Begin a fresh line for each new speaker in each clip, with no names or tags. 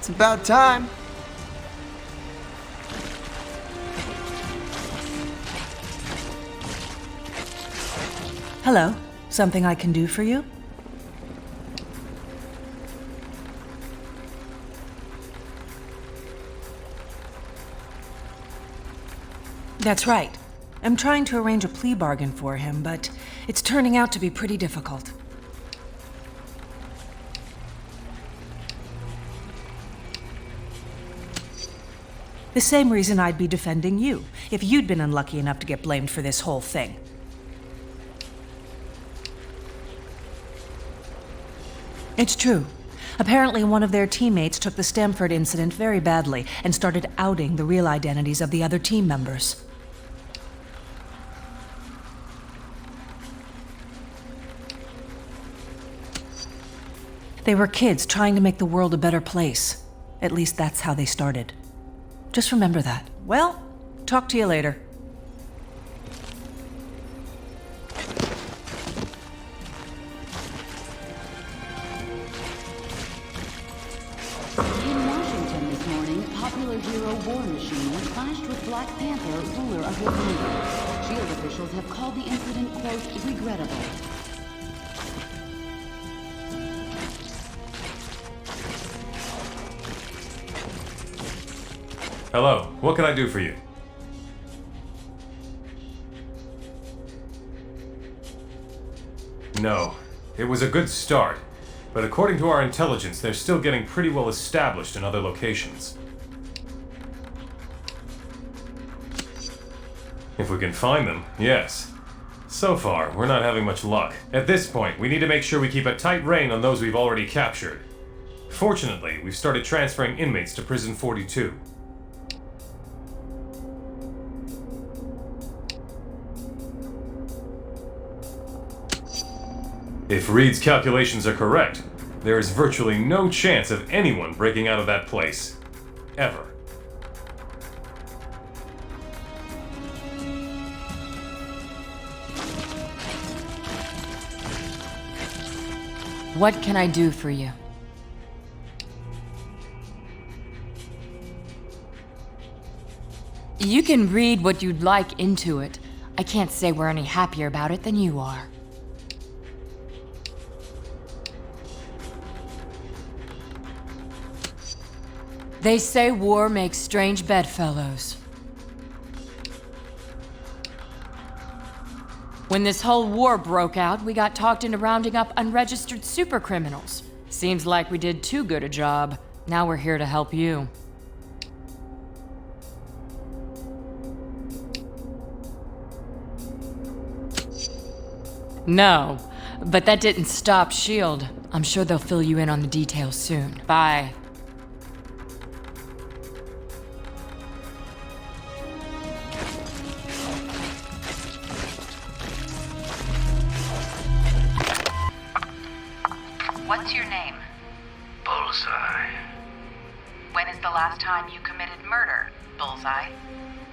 It's about time.
Hello. Something I can do for you? That's right. I'm trying to arrange a plea bargain for him, but it's turning out to be pretty difficult. The same reason I'd be defending you, if you'd been unlucky enough to get blamed for this whole thing. It's true. Apparently one of their teammates took the Stamford incident very badly and started outing the real identities of the other team members. They were kids trying to make the world a better place. At least that's how they started. Just remember that. Well, talk to you later.
In Washington this morning, popular hero War Machine clashed with Black Panther, ruler of Wakanda. SHIELD officials have called the incident, quote, regrettable.
Hello, what can I do for you? No, it was a good start, but according to our intelligence, they're still getting pretty well established in other locations. If we can find them, yes. So far, we're not having much luck. At this point, we need to make sure we keep a tight rein on those we've already captured. Fortunately, we've started transferring inmates to Prison 42. If Reed's calculations are correct, there is virtually no chance of anyone breaking out of that place. Ever.
What can I do for you? You can read what you'd like into it. I can't say we're any happier about it than you are. They say war makes strange bedfellows. When this whole war broke out, we got talked into rounding up unregistered supercriminals. Seems like we did too good a job. Now we're here to help you. No, but that didn't stop SHIELD. I'm sure they'll fill you in on the details soon. Bye.
What's your name?
Bullseye.
When is the last time you committed murder, Bullseye?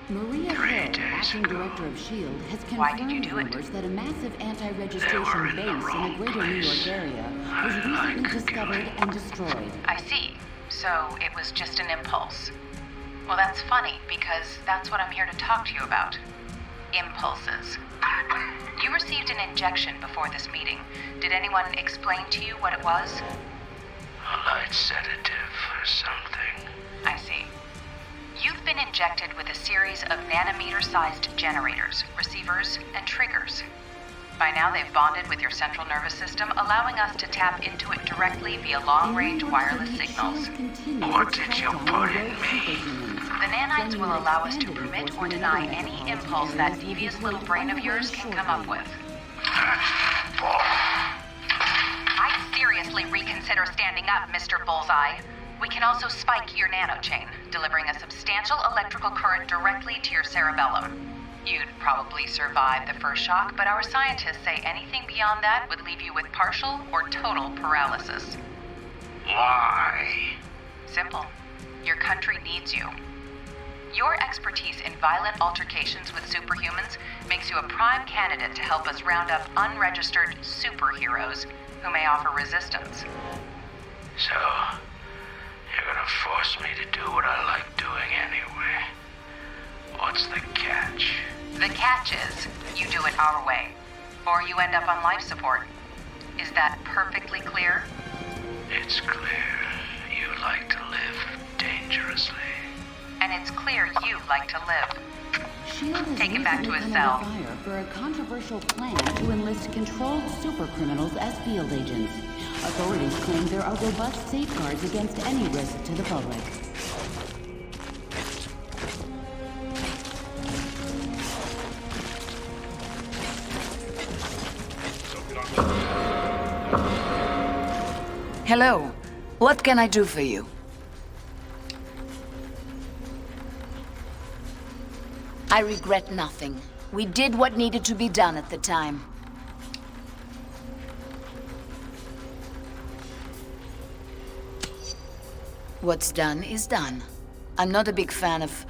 Maria
3
Hill,
days
acting
ago.
director of SHIELD, has
Why did you
confirmed
do it?
rumors that a massive
They were
anti-registration
in the
base in the
wrong
greater New
place.
York area was
I
recently
like
discovered
killing.
and destroyed.
I see. So it was just an impulse. Well, that's funny, because that's what I'm here to talk to you about. Impulses. You received an injection before this meeting. Did anyone explain to you what it was?
A light sedative or something.
I see. You've been injected with a series of nanometer-sized generators, receivers, and triggers. By now they've bonded with your central nervous system, allowing us to tap into it directly via long-range wireless signals.
What did you put in me?
The nanites will allow us to permit or deny any impulse that devious little brain of yours can come up with. I'd seriously reconsider standing up, Mr. Bullseye. We can also spike your nanochain, delivering a substantial electrical current directly to your cerebellum. You'd probably survive the first shock, but our scientists say anything beyond that would leave you with partial or total paralysis.
Why?
Simple. Your country needs you. Your expertise in violent altercations with superhumans makes you a prime candidate to help us round up unregistered superheroes who may offer resistance.
So, you're gonna force me to do what I like doing anyway. What's the catch?
The catch is, you do it our way, or you end up on life support. Is that perfectly clear?
It's clear you like to live dangerously.
And it's clear you like to live.
Shield has
Take him back to
recently
his
come
cell.
under fire for a controversial plan to enlist controlled supercriminals as field agents. Authorities claim there are robust safeguards against any risk to the public.
Hello. What can I do for you? I regret nothing. We did what needed to be done at the time. What's done is done. I'm not a big fan of,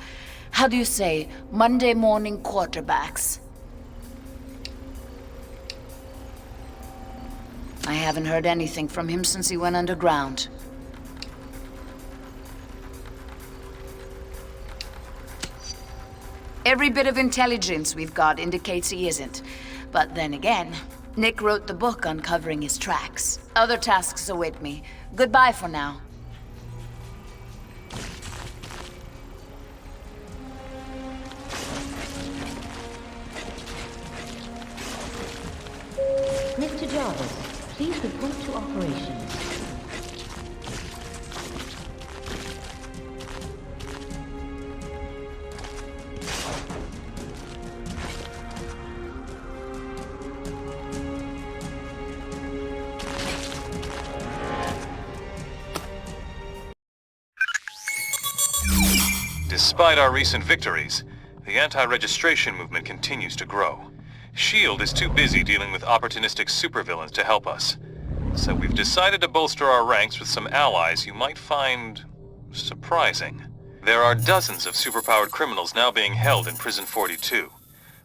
how do you say, Monday morning quarterbacks. I haven't heard anything from him since he went underground. Every bit of intelligence we've got indicates he isn't. But then again, Nick wrote the book uncovering his tracks. Other tasks await me. Goodbye for now.
Mr. Jarvis, please report to operations.
Despite our recent victories, the anti-registration movement continues to grow. S.H.I.E.L.D. is too busy dealing with opportunistic supervillains to help us. So we've decided to bolster our ranks with some allies you might find surprising. There are dozens of superpowered criminals now being held in Prison 42.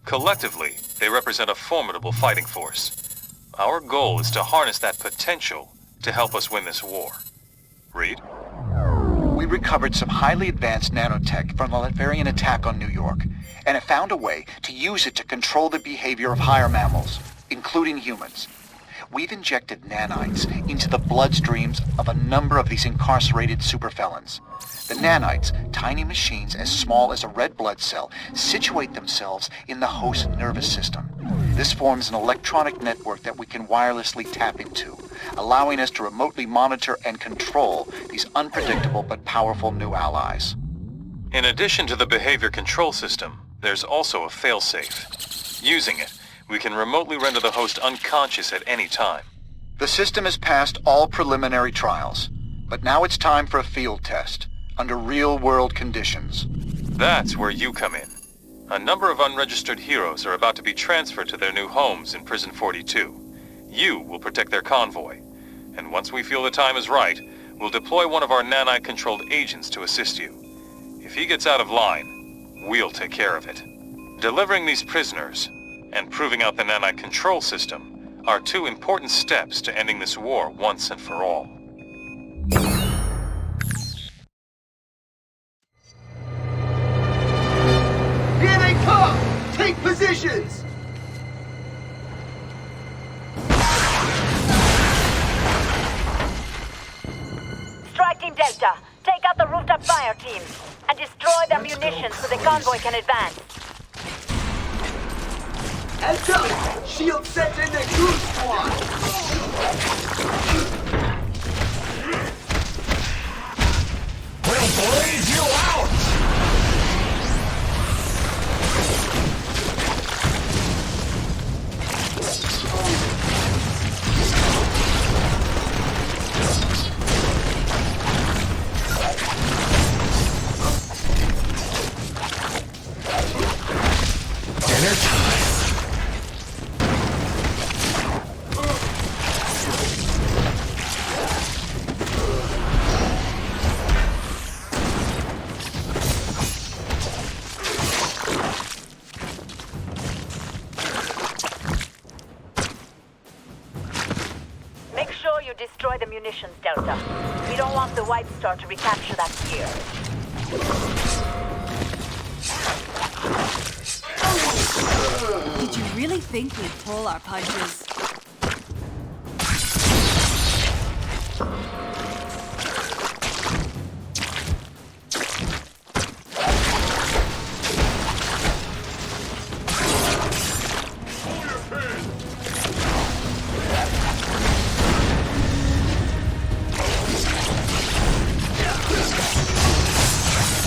Collectively, they represent a formidable fighting force. Our goal is to harness that potential to help us win this war. Reed?
We recovered some highly advanced nanotech from the Latverian attack on New York, and have found a way to use it to control the behavior of higher mammals, including humans. We've injected nanites into the bloodstreams of a number of these incarcerated superfelons. The nanites, tiny machines as small as a red blood cell, situate themselves in the host nervous system. This forms an electronic network that we can wirelessly tap into, allowing us to remotely monitor and control these unpredictable but powerful new allies.
In addition to the behavior control system, there's also a failsafe. Using it, we can remotely render the host unconscious at any time.
The system has passed all preliminary trials, but now it's time for a field test, under real-world conditions.
That's where you come in. A number of unregistered heroes are about to be transferred to their new homes in Prison 42. You will protect their convoy, and once we feel the time is right, we'll deploy one of our nanite-controlled agents to assist you. If he gets out of line, we'll take care of it. Delivering these prisoners and proving out the nanite control system are two important steps to ending this war once and for all.
Here they come! Take positions!
Strike Team Delta, take out the rooftop fire teams and destroy their munitions so the convoy can advance.
Heads up! Shield sent in their cruise squad! We'll blaze you out! Dinner time!
you destroy the munitions, Delta. We don't want the White Star to recapture that gear.
Did you really think we'd pull our punches?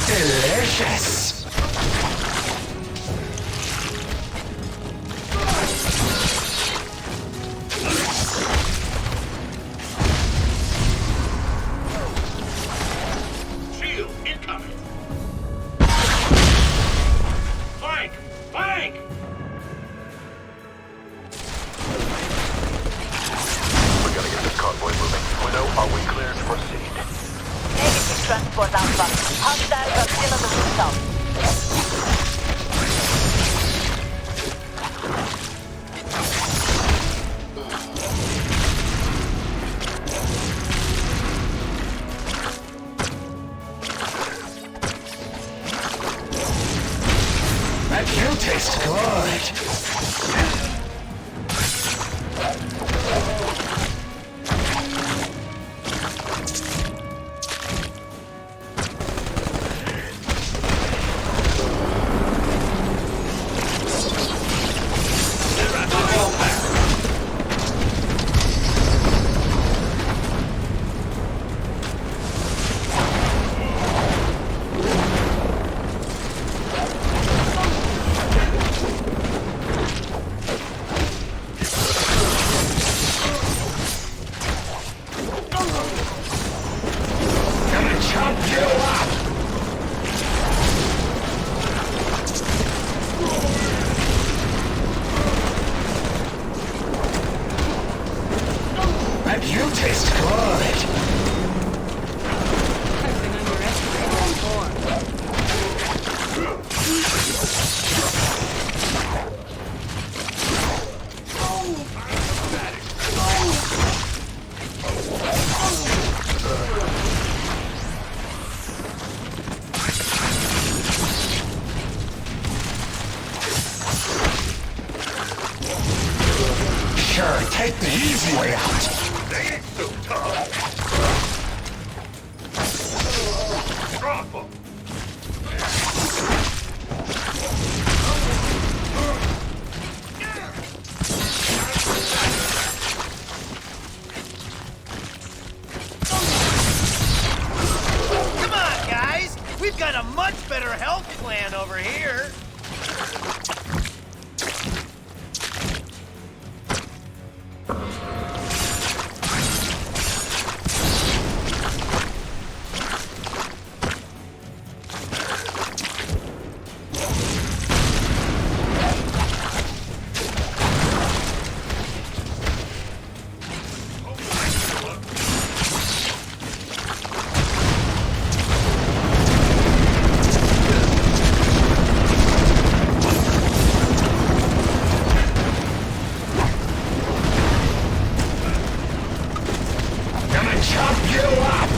Delicious!
Shield incoming! Flank! Flank!
We gotta get this convoy moving. Widow, are we clear to proceed?
Negative transport Alpha. Hostiles are still on the rooftop.
That kill tastes good. Gonna chop you up! That you taste good. Sure, take the easy way out.
They ain't so tough! Drop 'em!
Come on, guys! We've got a much better health plan over here!
Gonna chop you up!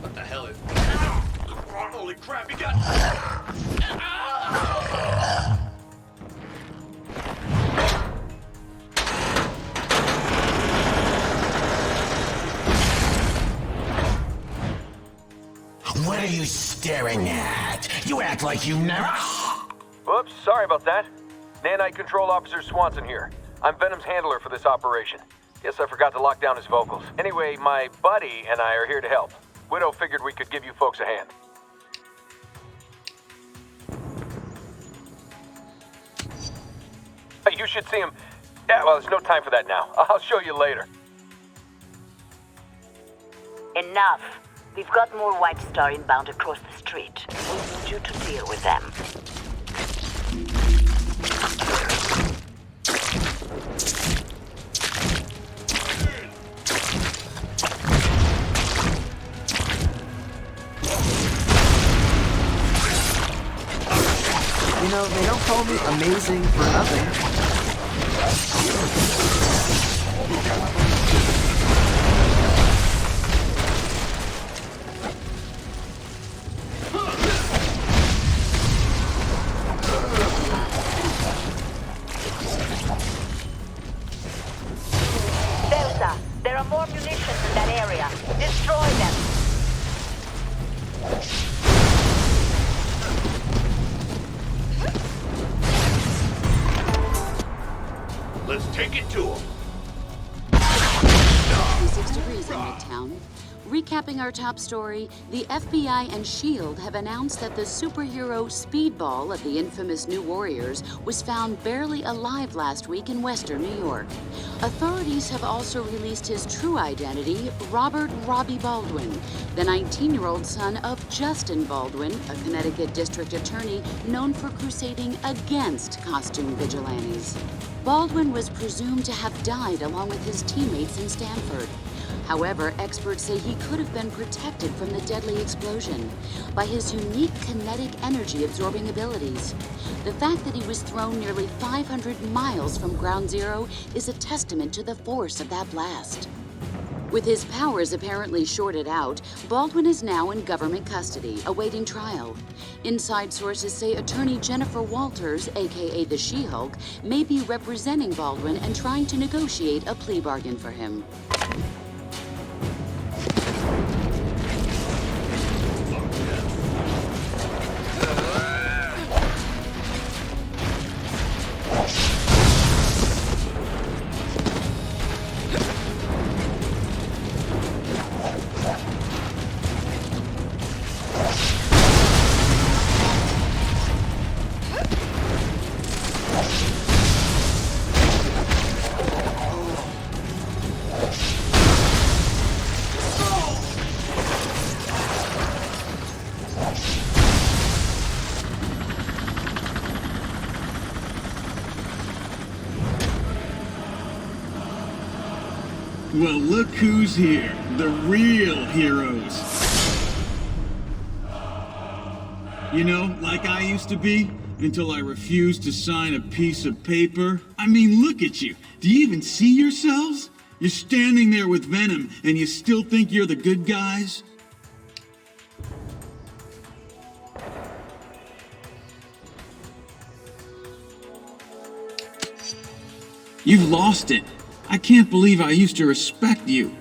What the hell is... Holy crap, he got...
What are you staring at? You act like you never...
Whoops, sorry about that. Nanite Control Officer Swanson here. I'm Venom's handler for this operation. Guess I forgot to lock down his vocals. Anyway, my buddy and I are here to help. Widow figured we could give you folks a hand. You should see him. Yeah, well, there's no time for that now. I'll show you later.
Enough. We've got more White Star inbound across the street. We need you to deal with them.
You know, they don't call me amazing for nothing.
Delta, there are more munitions in that area. Destroy them.
Let's take it to him.
56 degrees in Midtown. Recapping our top story, the FBI and S.H.I.E.L.D. have announced that the superhero Speedball of the infamous New Warriors was found barely alive last week in western New York. Authorities have also released his true identity, Robert Robbie Baldwin, the 19-year-old son of Justin Baldwin, a Connecticut district attorney known for crusading against costume vigilantes. Baldwin was presumed to have died along with his teammates in Stanford. However, experts say he could have been protected from the deadly explosion by his unique kinetic energy-absorbing abilities. The fact that he was thrown nearly 500 miles from ground zero is a testament to the force of that blast. With his powers apparently shorted out, Baldwin is now in government custody, awaiting trial. Inside sources say attorney Jennifer Walters, aka the She-Hulk, may be representing Baldwin and trying to negotiate a plea bargain for him.
Well, look who's here. The real heroes. You know, like I used to be, until I refused to sign a piece of paper. I mean, look at you. Do you even see yourselves? You're standing there with Venom, and you still think you're the good guys? You've lost it. I can't believe I used to respect you.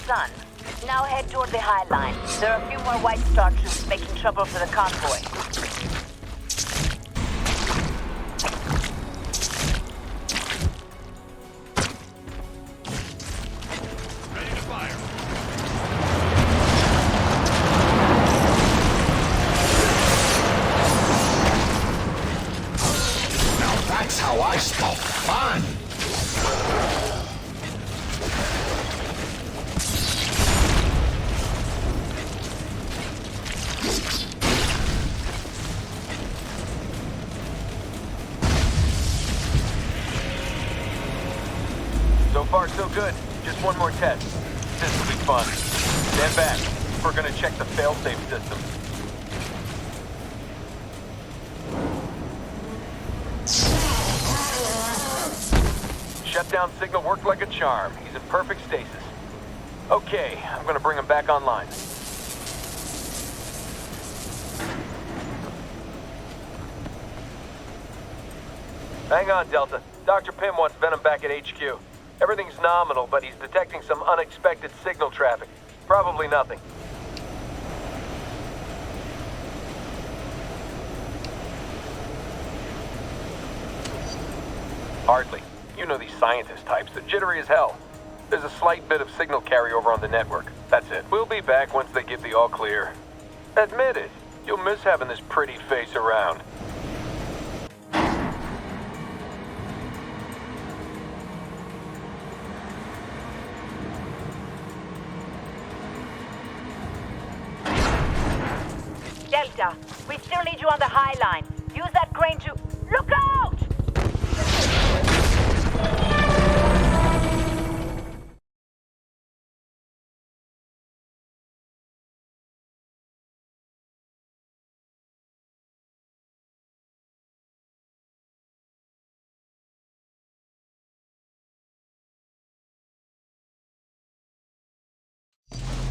Son. Now head toward the High Line. There are a few more White Star troops making trouble for the convoy.
far, so good. Just one more test. This will be fun. Stand back. We're gonna check the failsafe system. Shutdown signal worked like a charm. He's in perfect stasis. Okay, I'm gonna bring him back online. Hang on, Delta. Dr. Pym wants Venom back at HQ. Everything's nominal, but he's detecting some unexpected signal traffic. Probably nothing. Hardly. You know these scientist types, they're jittery as hell. There's a slight bit of signal carryover on the network. That's it. We'll be back once they give the all clear. Admit it. You'll miss having this pretty face around.
Delta, we still need you on the High Line. Use that crane to... Look out!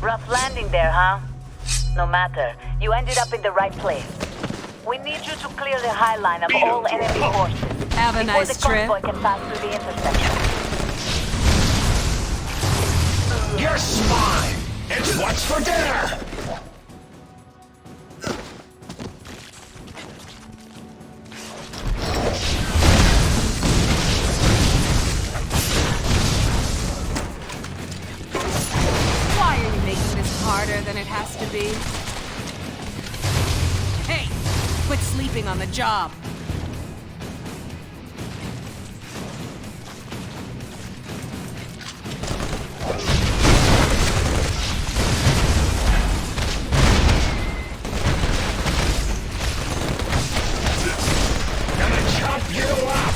Rough landing there, huh? No matter. You ended up in the right place. We need you to clear the High Line of all enemy forces.
Have a nice trip.
Before the convoy can pass through the intersection.
You're spine! It's what's for dinner!
Why are you making this harder than it has to be? Hey, quit sleeping on the job.
Gonna chop you up!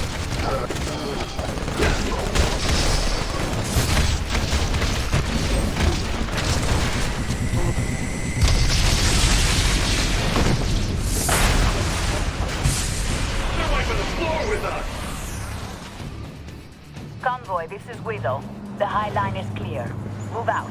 Convoy, this is Guido. The High Line is clear. Move out.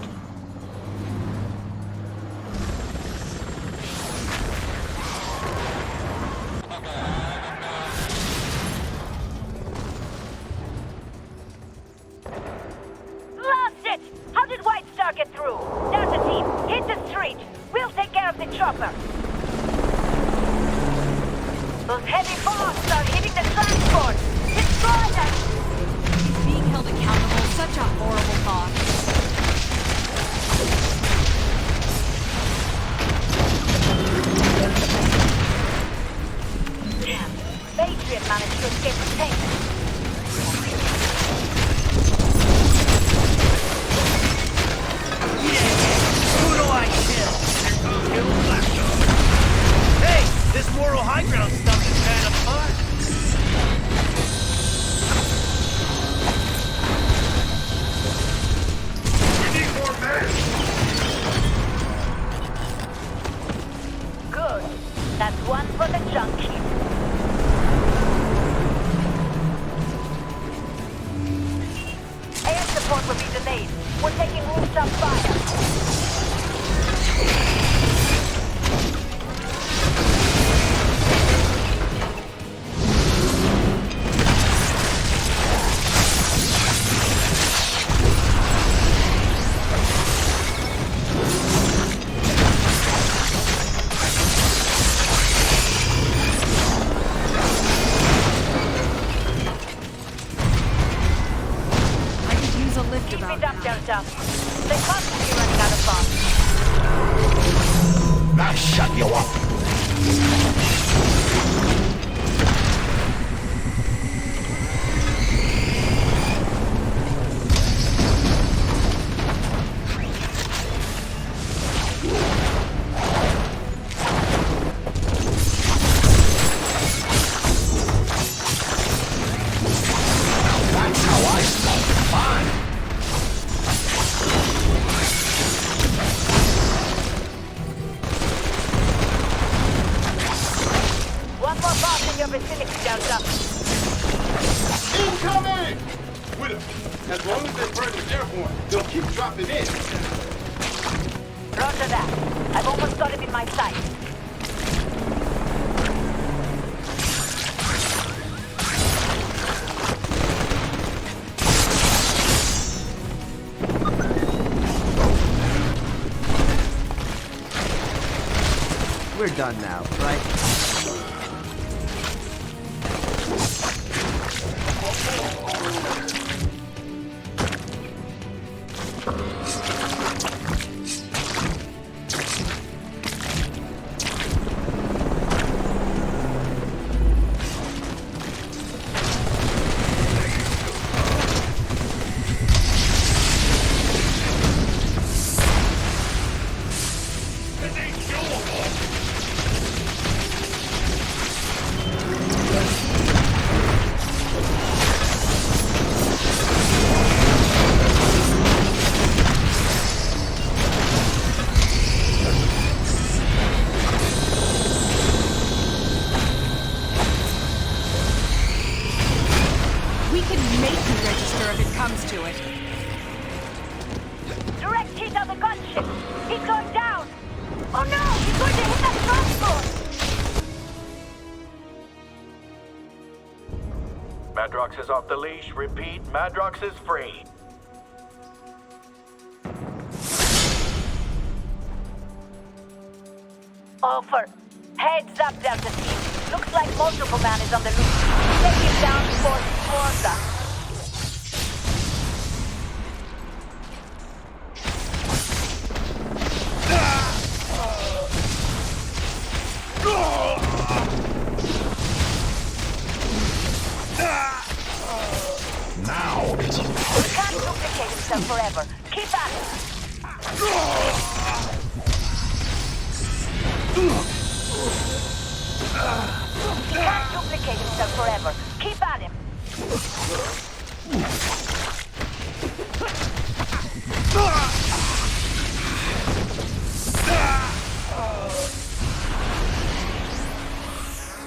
Blast it! How did White Star get through? There's a team. Hit the street. We'll take care of the chopper. Those heavy bombs are hitting the transport. Destroy them!
Being held accountable, such a horrible thought.
Damn. Patriot managed to escape containment.
Who do I kill? Kill Blackjaw. Hey, this moral high ground stuff is kind of fun. We need more men.
Good. That's one for the junkie. Air support will be delayed. We're taking rooftop fire.
I could use a lift
Keep
about
it up,
now.
Delta. They constantly running out of bombs.
I'll shut you up! That's how I start fun!
vicinity, Delta.
Incoming! With them. As long as they're present airborne, they'll keep dropping in.
Roger that. I've almost got him in my sight.
We're done now, right?
Direct hit on the gunship. He's going down. Oh no, he's going to hit that transport.
Madrox is off the leash. Repeat, Madrox is free.
Offer. Heads up, Delta Team. Looks like Multiple Man is on the loose. Take him down before he swarms us.
Now it's
He can't duplicate himself forever. Keep at it. He can't duplicate himself forever. Keep at him.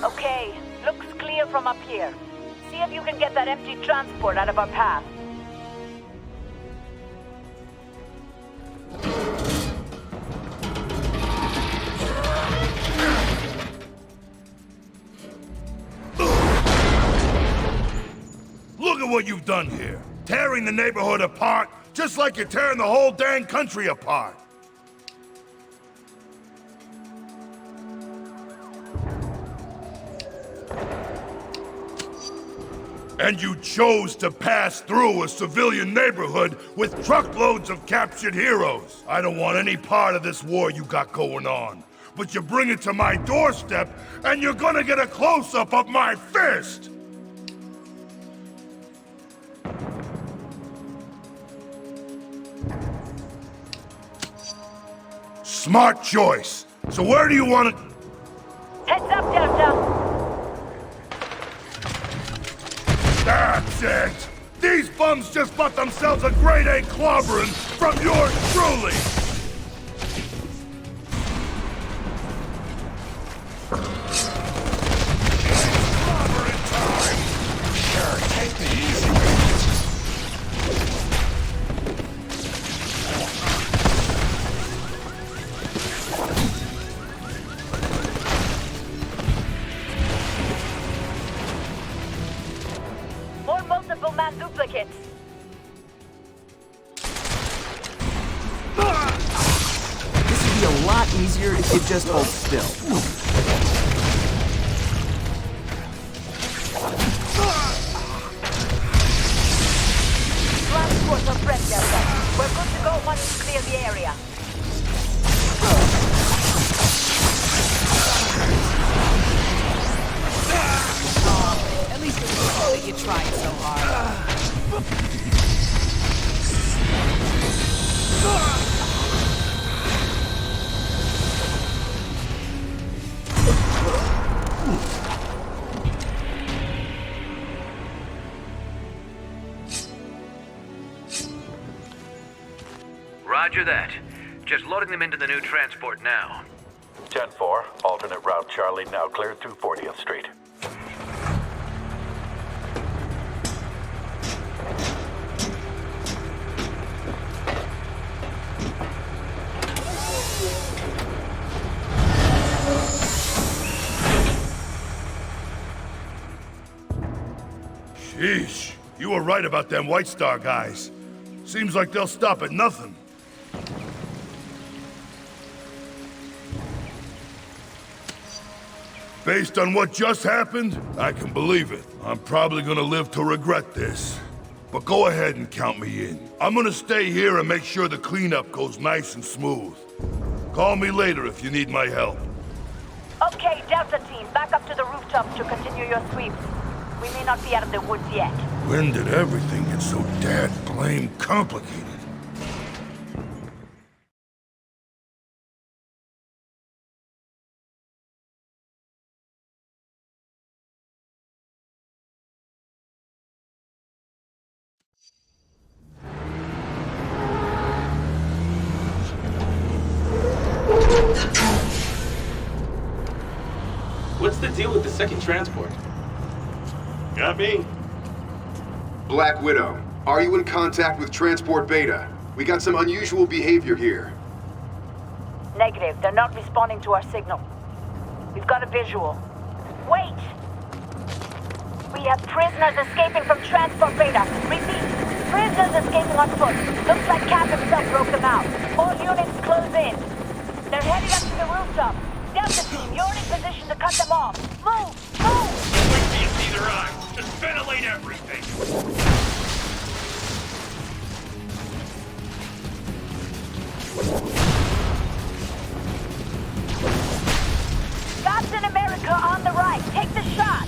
Okay, looks clear from up here. See if you can get that empty transport out of our path.
Look at what you've done here. Tearing the neighborhood apart, just like you're tearing the whole dang country apart. And you chose to pass through a civilian neighborhood with truckloads of captured heroes. I don't want any part of this war you got going on. But you bring it to my doorstep, and you're gonna get a close-up of my fist! Smart choice. So where do you want to...
Heads up, Delta!
That's it! These bums just bought themselves a grade A clobbering from yours truly! Clobbering time! Sure, take the easy way.
Multiple Man duplicates.
This would be a lot easier if you just hold still.
Transports are prepped, Delta. We're good to go once we clear the area.
At least it was cool that you tried so hard.
Roger that. Just loading them into the new transport now.
10-4, alternate route Charlie now cleared through 40th Street.
Yeesh, you were right about them White Star guys. Seems like they'll stop at nothing. Based on what just happened, I can believe it. I'm probably gonna live to regret this. But go ahead and count me in. I'm gonna stay here and make sure the cleanup goes nice and smooth. Call me later if you need my help.
Okay, Delta Team, back up to the rooftops to continue your sweep. We may not be out of the woods yet.
When did everything get so dad-blame complicated?
What's the deal with the second transport? Got me.
Black Widow, are you in contact with Transport Beta? We got some unusual behavior here.
Negative. They're not responding to our signal. We've got a visual. Wait! We have prisoners escaping from Transport Beta. Repeat, prisoners escaping on foot. Looks like Cap himself broke them out. All units close in. They're heading up to the rooftop. Delta Team, you're in position to cut them off. Move! Move!
We can't see their eyes. Just ventilate everything.
Captain America on the right. Take the shot.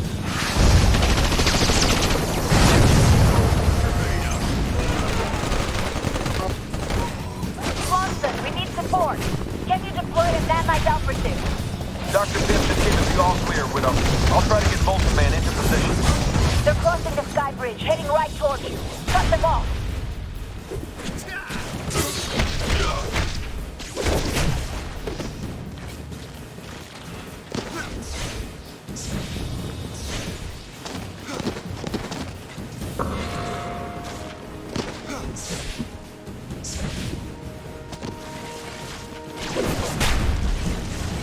Swanson, we need support. Can you deploy a nanite operative?
Dr. Bibb just gave us the all clear, Widow. I'll try to get Molten Man into position.
They're crossing the sky bridge, heading right towards you. Cut them off.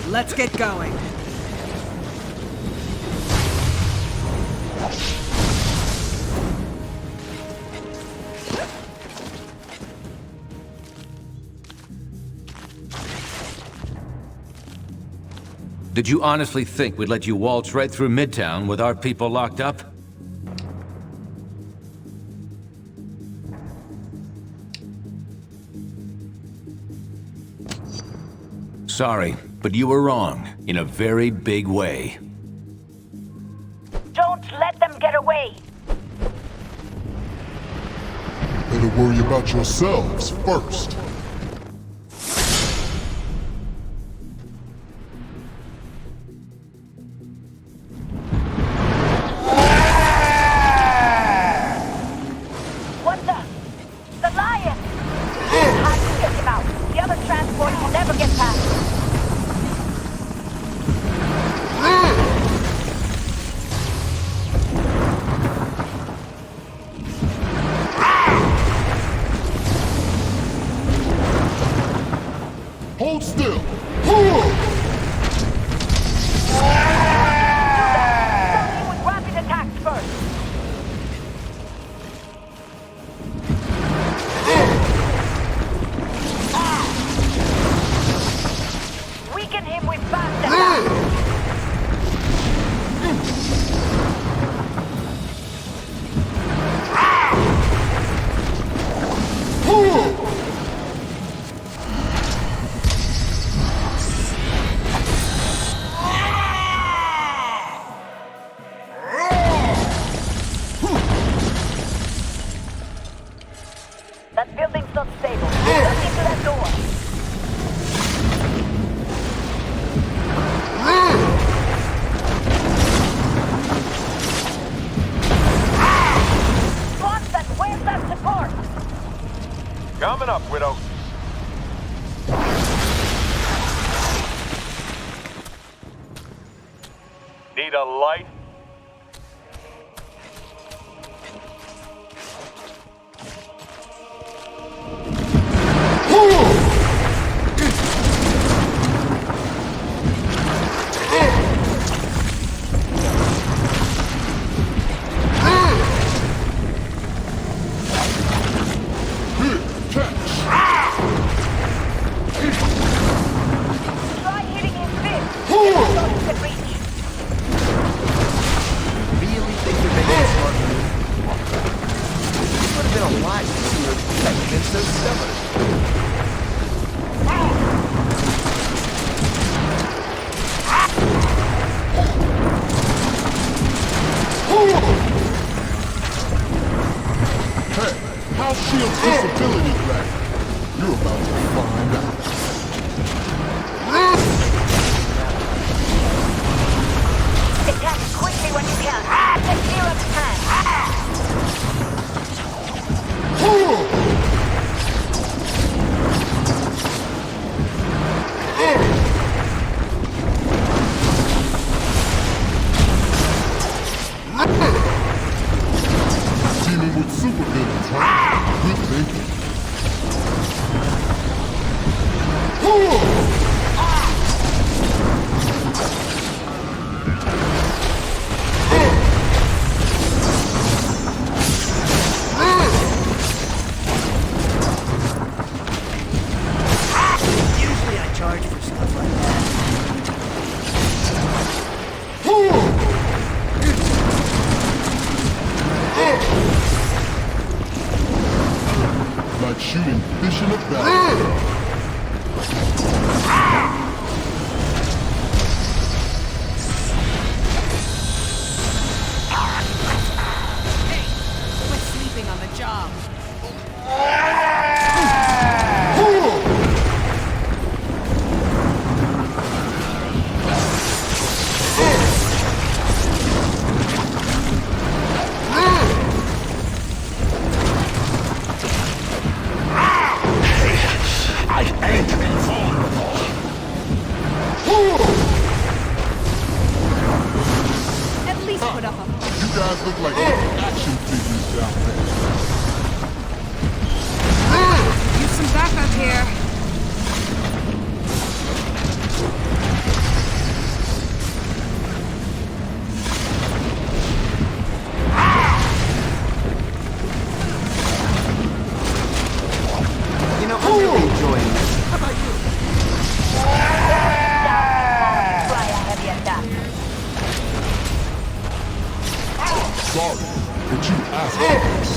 Let's get going.
Did you honestly think we'd let you waltz right through Midtown with our people locked up? Sorry, but you were wrong in a very big way.
Don't let them get away.
Better worry about yourselves first.
What the? The lion! How do you take him out? The other transport will never get past.
Hold still.
Starting with rapid attacks first. Weaken him with fast attacks. That building's not stable. Get into that door. Swanson, where's that support?
Coming up, Widow. Need a light?
Quit sleeping on the job.
I ain't invulnerable.
At least put up a...
You guys look like action figures down there.
Use some backup here.
You know, I'm really enjoying this. How about you?
Try a heavy attack.
Sorry, but you asked for this.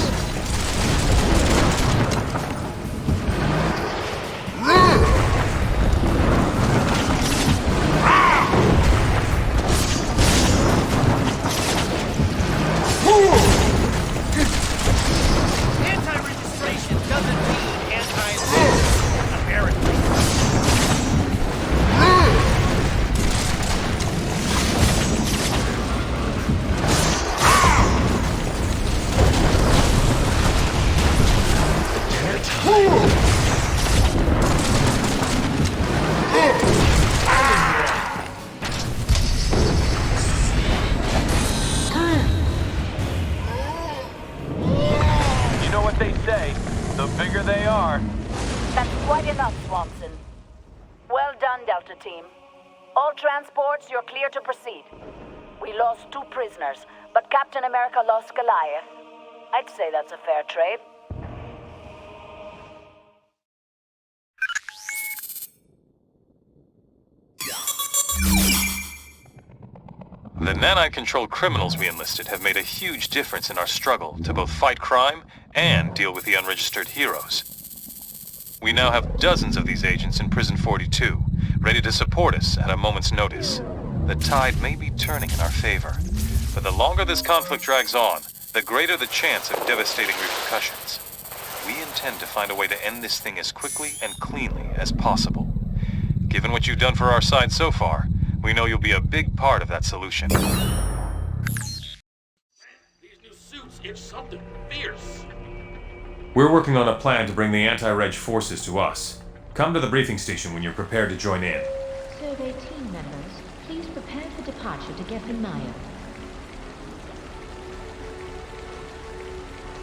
Anti-registration doesn't mean anti-law, apparently.
You know what they say, the bigger they are.
That's quite enough, Swanson. Well done, Delta Team. All transports, you're clear to proceed. We lost 2 prisoners, but Captain America lost Goliath. I'd say that's a fair trade.
The nanite-controlled criminals we enlisted have made a huge difference in our struggle to both fight crime and deal with the unregistered heroes. We now have dozens of these agents in Prison 42, ready to support us at a moment's notice. The tide may be turning in our favor, but the longer this conflict drags on, the greater the chance of devastating repercussions. We intend to find a way to end this thing as quickly and cleanly as possible. Given what you've done for our side so far, we know you'll be a big part of that solution.
These new suits itch something fierce.
We're working on a plan to bring the anti-reg forces to us. Come to the briefing station when you're prepared to join in.
Survey team members, please prepare for departure to Geffen Maya.